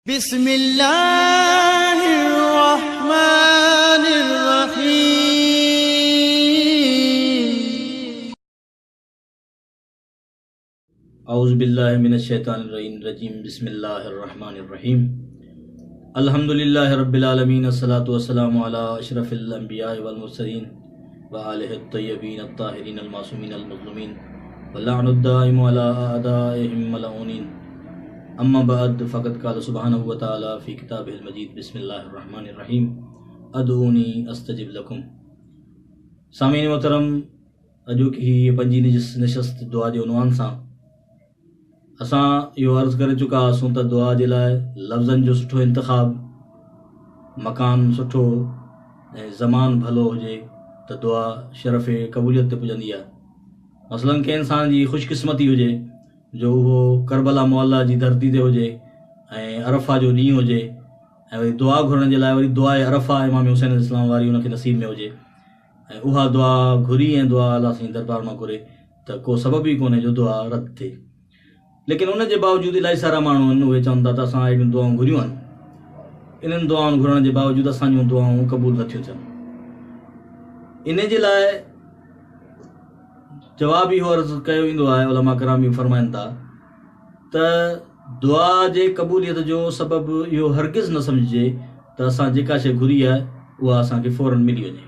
बिस्मिल्लाहिर्रहमानिर्रहीम। औज़ुबिल्लाहिमिनश्शैतानिर्रजीम। बिस्मिल्लाहिर्रहमानिर्रहीम। अल्हम्दुलिल्लाहि रब्बिल आलमीन। अस्सलातु वस्सलामु अला अशरफिल अंबियाइ वल मुरसलीन व आलिहि अत्तय्यबीन अत्ताहिरीन अल मासूमीन अल मज़लूमीन व लअनुद दाइमु अला अअदाइहिम मलऊनीन। अम्मा बाद फ़क़द क़ाल सुब्हानहु व तआला फ़ी किताबिहिल मजीद। बिस्मिल्लाहिर्रहमानिर्रहीम। अदऊनी अस्तजिब लकुम। सामीन मोहतरम, अॼोकी हीअ पंजी नशस्त दुआ जे उनवान सां असां इहो अर्ज़ु करे चुका हुआसीं त दुआ जे लाइ लफ़्ज़नि जो सुठो इंतिख़ाब, मकान सुठो ऐं ज़मान भलो हुजे त दुआ शरफ़ क़बूलियत ते पुॼंदी आहे। मसलन कंहिं इंसान जी ख़ुशकिस्मती हुजे जो उहो करबला मुअल्ला जी धरती ते हुजे ऐं अरफ़ा जो ॾींहुं हुजे ऐं वरी दुआ घुरण जे लाइ वरी दुआ अरफ़ा इमाम हुसैन इस्लाम वारी उनखे नसीब में हुजे ऐं उहा दुआ घुरी ऐं दुआ अलाह साईं दरबार मां घुरे त को सबबु ई कोन्हे जो दुआ रद्द थिए। लेकिन उन जे बावजूदि इलाही सारा माण्हू आहिनि, उहे चवनि था त असां अहिड़ियूं दुआऊं घुरियूं आहिनि, इन्हनि दुआउनि घुरण जे बावजूदि असांजूं दुआऊं क़बूल नथियूं थियनि। इन जे लाइ जवाब इहो अर्ज़ु कयो वेंदो आहे, उलमा कराम बि फरमाइनि था त दुआ जे क़बूलियत जो सबबु इहो हरगिज़ न सम्झिजे त असां जेका शइ घुरी आहे उहा असांखे फ़ौरन मिली वञे।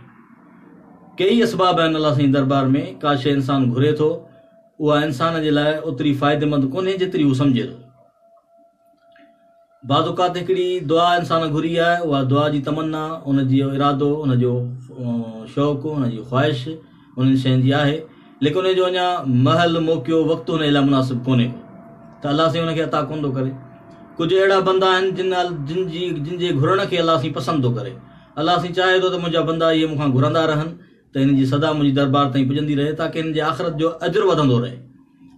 कई असबाब आहिनि अलाह साईं दरबार में, का शइ इंसान घुरे थो उहा इंसान जे लाइ ओतिरी फ़ाइदेमंद कोन्हे जेतिरी हू सम्झे थो। बाज़ औक़ात हिकिड़ी दुआ इंसान घुरी आहे, उहा दुआ जी तमन्ना, उनजो इरादो, उनजो शौक़ु, उनजी ख़्वाहिश उन्हनि शयुनि जी आहे, लेकिन उनजो अञा महल मौक़ियो वक़्तु हुन लाइ मुनासिबु कोन्हे त अलाह साईं हुनखे अता कोन थो करे। कुझु अहिड़ा बंदा आहिनि जिन जे घुरण खे अलाह साईं पसंदि थो करे। अलाह साईं चाहे थो त मुंहिंजा बंदा इहे मूंखां घुरंदा रहनि त हिन जी सदा मुंहिंजी दरबार ताईं पुॼंदी रहे, ताकी हिन जे आख़िरत जो अजुर वधंदो रहे।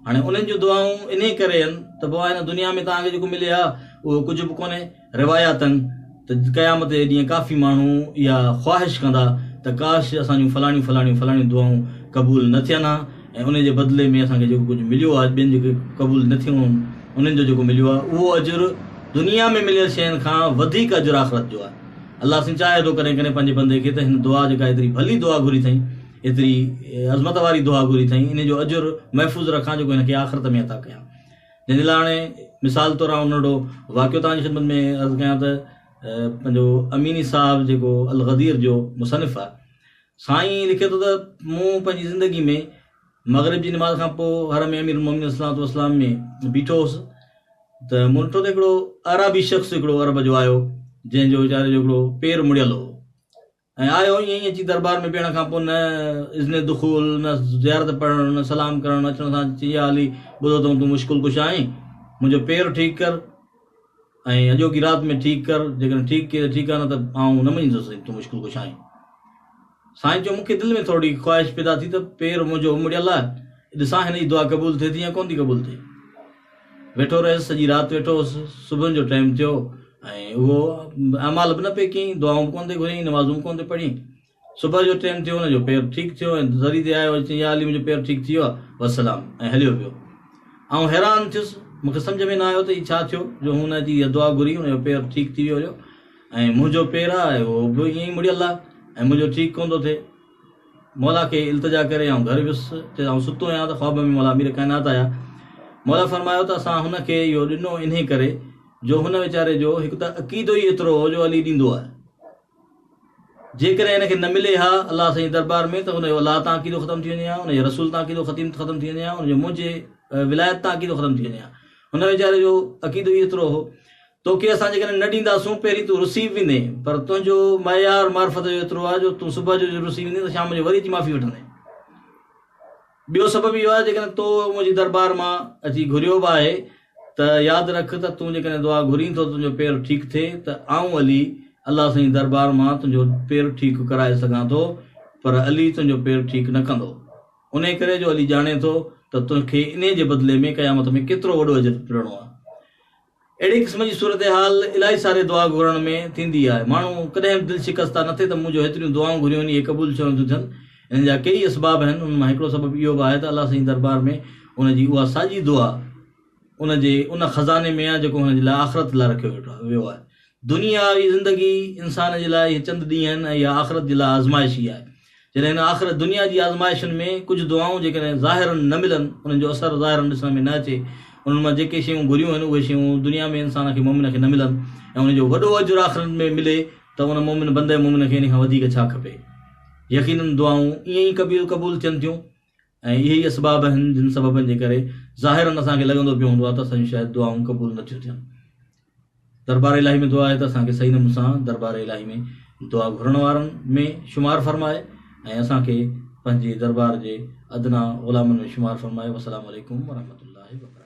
हाणे उन्हनि जूं दुआऊं इन करे आहिनि त पोइ हिन दुनिया में तव्हांखे जेको मिले आहे उहो कुझु बि कोन्हे। रिवायात आहिनि त क़यामत जे ॾींहुं काफ़ी माण्हू इहा ख़्वाहिश कंदा त काश असांजूं फलाणियूं दुआऊं क़बूल न थियनि हा ऐं उन जे बदिले में असांखे जेको कुझु मिलियो आहे, ॿियनि जेके क़बूल न थियूं उन्हनि जो जेको मिलियो आहे उहो अजुर दुनिया में मिलियल शयुनि खां वधीक अजुर आख़िरत जो आहे। अलाह साईं चाहे थो कॾहिं कॾहिं पंहिंजे बंदे खे त हिन दुआ जेका एतिरी भली दुआ घुरी अथई, एतिरी अज़मत वारी दुआ घुरी अथई, इन जो अजुर महफ़ूज़ रखां जेको हिनखे आख़िरत में अता कयां। जंहिंजे लाइ हाणे मिसाल तौरु आउं नंढो वाक़ियो तव्हांजी ख़िदमत में अर्ज़ु कयां त पंहिंजो अमीनी साहिबु जेको अल गदीर जो मुसनिफ़ आहे, साईं लिखे थो त मूं पंहिंजी ज़िंदगी में मग़रिब जी नमाज़ खां पोइ हर में अमीर मोमिनीन सल्लल्लाहु अलैहि वसल्लम में बीठो हुउसि त मूं ॾिठो त हिकिड़ो अरबी शख़्स हिकिड़ो अरब जो आयो, जंहिंजो वीचारे जो हिकिड़ो पेर मुड़ियल हो ऐं आयो ईअं ई अची दरबार में वेहण खां पोइ न इज़्न दुख़ूल, न ज़ियारत पढ़णु, न सलाम करणु, अचण सां चई हाली ॿुधो अथऊं तूं मुश्किल कुझु आहीं, मुंहिंजो पेर ठीकु कर ऐं अॼोकी राति में ठीकु कर, जेकॾहिं ठीकु आहे न त आउं न मञींदुसि तूं मुश्किल कुझु आहीं। साईं चयो मूंखे दिलि में थोरी ख़्वाहिश पैदा थी त पेर मुंहिंजो मुड़ियल आहे, ॾिसां हिन जी दुआ क़बूल थिए थी या कोन थी क़बूल थिए। वेठो रहियुसि, सॼी राति वेठो हुउसि, सुबुह जो टाइम थियो ऐं उहो अमाल बि न पे कयईं, दुआऊं बि कोन थी घुरियईं, नमाज़ूं बि कोन थी पढ़ी। सुबुह जो टाइम थियो, हुनजो पेर ठीकु थियो ऐं ज़री ते आयो, चई हाली मुंहिंजो पेर ठीकु थी वियो आहे, वसलाम, ऐं हलियो पियो। ऐं हैरान थियुसि, मूंखे सम्झ में न आयो त हीअ छा थियो जो हुनजी दुआ घुरी, हुनजो पेर ठीकु थी वियो हुयो ऐं मुंहिंजो पेर आहे उहो बि ईअं ई मुड़ियल आहे ऐं मुंहिंजो ठीकु कोन थो थिए। मौला खे इल्तिजा करे ऐं घर वियुसि, ऐं सुतो आहियां त ख़्वाब में मौला अमीर काइनात आया। मौला फरमायो त असां हुनखे इहो ॾिनो इन करे जो हुन वीचारे जो हिकु त अक़ीदो ई एतिरो हो जो अली ॾींदो आहे। जेकॾहिं हिनखे न मिले हा अलाह साईं दरबार में त हुनजो अलाह तां अक़ीदो ख़तमु थी वञे हा, हुनजे रसूल तां अक़ीदो ख़तमु थी वञे हा, हुनजो मुंहिंजे विलायत तां अक़ीदो ख़तमु थी वञे हा। हुन वीचारे जो अक़ीदो ई एतिरो हो, तोखे असां जेकॾहिं न ॾींदासूं पहिरीं तूं रुसी वेंदे, पर तुंहिंजो मयार मार्फत जो एतिरो आहे जो तूं सुबुह जो रुसी वेंदे त शाम जो वरी अची माफ़ी वठंदे। ॿियो सबबु इहो आहे जेकॾहिं तो मुंहिंजी दरबार मां अची घुरियो बि आहे त यादि रख त तूं जेकॾहिं दुआ घुरीं थो तुंहिंजो पेर ठीकु थिए त आऊं अली अलाह साईं दरबार मां तुंहिंजो पेर ठीकु कराए सघां थो, पर अली तुंहिंजो पेर ठीकु न कंदो। उन करे जो अली ॼाणे थो त तोखे इन जे बदिले में क़यामत में केतिरो वॾो अजर मिलणो आहे। अहिड़ी क़िस्म जी सूरत हाल इलाही सारे दुआ घुरण में थींदी आहे। माण्हू कॾहिं बि दिलि शिकस्ता न थिए त मुंहिंजो हेतिरियूं दुआऊं घुरियूं आहिनि, इहे क़बूल छो नथियूं थियनि। हिन जा कई असबाब आहिनि, उन मां हिकिड़ो सबबु इहो बि आहे त अलाह साईं दरबार में उनजी उहा साॼी दुआ उन ख़ज़ाने में आहे जेको हुनजे लाइ आख़िरत लाइ रखियो वियो आहे। दुनियावी ज़िंदगी इंसान जे लाइ इहे चंद ॾींहं आहिनि ऐं इहा आख़िरत जे लाइ आज़माइश ई आहे। जॾहिं हिन आख़िरत दुनिया जी आज़माइशुनि में कुझु दुआऊं जेकॾहिं ज़ाहिरनि न मिलनि, उन्हनि जो असरु ज़ाहिरनि ॾिसण में न अचे, उन्हनि मां जेके शयूं घुरियूं आहिनि उहे शयूं दुनिया में इंसान खे मोमिन खे न मिलनि ऐं उनजो वॾो अजुरु आख़िरत में मिले, त उन मोमिन बंदे मोमिन खे इन खां वधीक छा खपे। यकीननि दुआऊं ईअं ई क़बूल थियनि थियूं ऐं इहे ई असबाब आहिनि जिन सबबनि जे करे ज़ाहिरनि असांखे लॻंदो पियो हूंदो आहे त असांजूं शायदि दुआऊं क़बूल नथियूं थियनि। दरबार इलाही में दुआ आहे त असांखे सही नमूने सां दरबार इलाही में दुआ घुरण वारनि में शुमार फ़रमाए ऐं असांखे पंहिंजे दरबार जे अदना ग़ुलामनि में शुमार फ़रमाए। वस्सलामु अलैकुम वरहमतुल्लाहि वबरकातुहू।